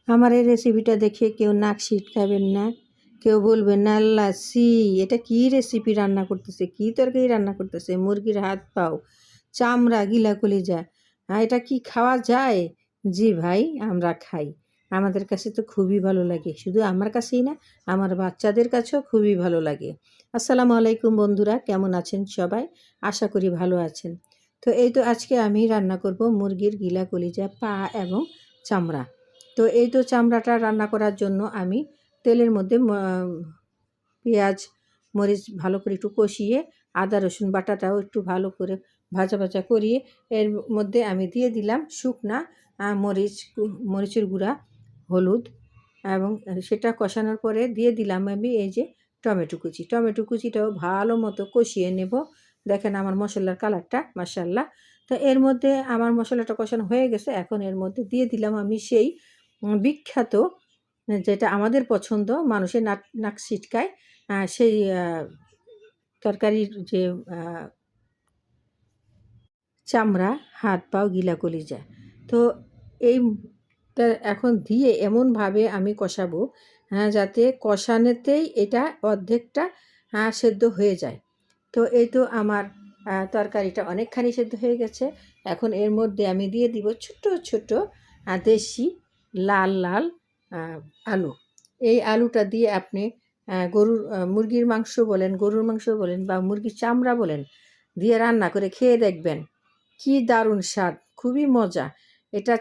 আমার এই রেসিপিটা দেখে কেউ নাক ছিটকাবেন না, কেউ বলবেন না আল্লাহ সি এটা কী রেসিপি রান্না করতেছে, কী তরকারি রান্না করতেছে, মুরগির হাত পাও, চামড়া, গিলা কলিজা, এটা কি খাওয়া যায়? জি ভাই, আমরা খাই। আমাদের কাছে তো খুবই ভালো লাগে, শুধু আমার কাছেই না, আমার বাচ্চাদের কাছেও খুবই ভালো লাগে। আসসালামু আলাইকুম বন্ধুরা, কেমন আছেন সবাই? আশা করি ভালো আছেন। তো এই তো আজকে আমি রান্না করব মুরগির গিলা কলিজা, পা এবং চামড়া। তো এই তো চামড়াটা রান্না করার জন্য আমি তেলের মধ্যে পেঁয়াজ মরিচ ভালো করে একটু কষিয়ে, আদা রসুন বাটাটাও একটু ভালো করে ভাজা ভাজা করিয়ে এর মধ্যে আমি দিয়ে দিলাম শুকনা মরিচের গুঁড়া, হলুদ, এবং সেটা কষানোর পরে দিয়ে দিলাম আমি এই যে টমেটো কুচিটাও ভালো মতো কষিয়ে নেব। দেখেন আমার মশলার কালারটা মাশাআল্লাহ। তো এর মধ্যে আমার মশলাটা কষানো হয়ে গেছে, এখন এর মধ্যে দিয়ে দিলাম আমি সেই বিখ্যাত, যেটা আমাদের পছন্দ, মানুষের নাক ছিটকায়, সেই তরকারির যে চামড়া, হাত পাও, গিলা কলিজা। তো এইটা এখন দিয়ে এমনভাবে আমি কষাবো যাতে কষানোতেই এটা অর্ধেকটা সেদ্ধ হয়ে যায়। তো এই তো আমার তরকারিটা অনেকখানি সেদ্ধ হয়ে গেছে। এখন এর মধ্যে আমি দিয়ে দিব ছোট ছোট দেশি লাল লাল আলু। এই আলুটা দিয়ে আপনি মুরগির মাংস বলেন, গরুর মাংস বলেন বা মুরগির চামড়া বলেন, দিয়ে রান্না করে খেয়ে দেখবেন, কি দারুণ স্বাদ, খুবই মজা। এটা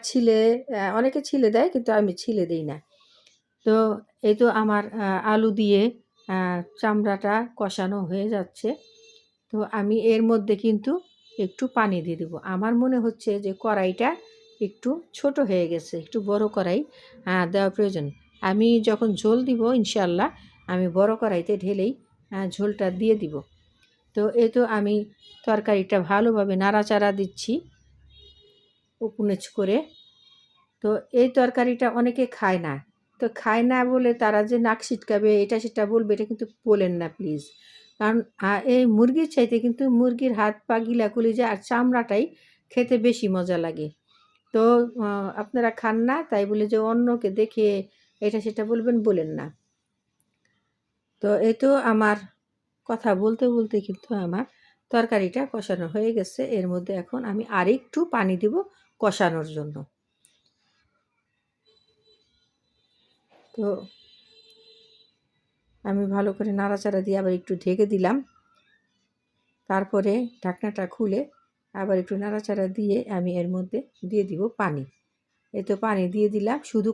অনেকে ছিলে দেয়, কিন্তু আমি ছিলে দিই না। তো এই তো আমার আলু দিয়ে চামড়াটা কষানো হয়ে যাচ্ছে। তো আমি এর মধ্যে কিন্তু একটু পানি দিয়ে দেবো। আমার মনে হচ্ছে যে কড়াইটা একটু ছোট হয়ে গেছে, একটু বড় কড়াই দেওয়া প্রয়োজন। আমি যখন ঝোল দিব ইনশাল্লাহ আমি বড় কড়াইতে ঢেলেই ঝোলটা দিয়ে দিব। তো এই তো আমি তরকারিটা ভালোভাবে নাড়াচাড়া দিচ্ছি উপনেচ করে। তো এই তরকারিটা অনেকে খায় না। তো খায় না বলে তারা যে নাক ছিটকাবে এটা সেটা বলবে, এটা কিন্তু বলেন না প্লিজ। কারণ এই মুরগির চাইতে কিন্তু মুরগির হাত পা, গিলা কলিজা আর চামড়াটাই খেতে বেশি মজা লাগে। তো আপনারা খান না তাই বলে যে অন্যকে দেখে এটা সেটা বলবেন, বলেন না। তো এই তো আমার কথা বলতে বলতে কিন্তু আমার তরকারিটা কষানো হয়ে গেছে। এর মধ্যে এখন আমি আরেকটু পানি দিব কষানোর জন্য। তো আমি ভালো করে নাড়াচাড়া দিয়ে আবার একটু ঢেকে দিলাম। তারপরে ঢাকনাটা খুলে আবার একটু নাড়াচাড়া দিয়ে আমি এর মধ্যে দিয়ে দিব পানি। এই তো পানি দিয়ে দিলাম, শুধু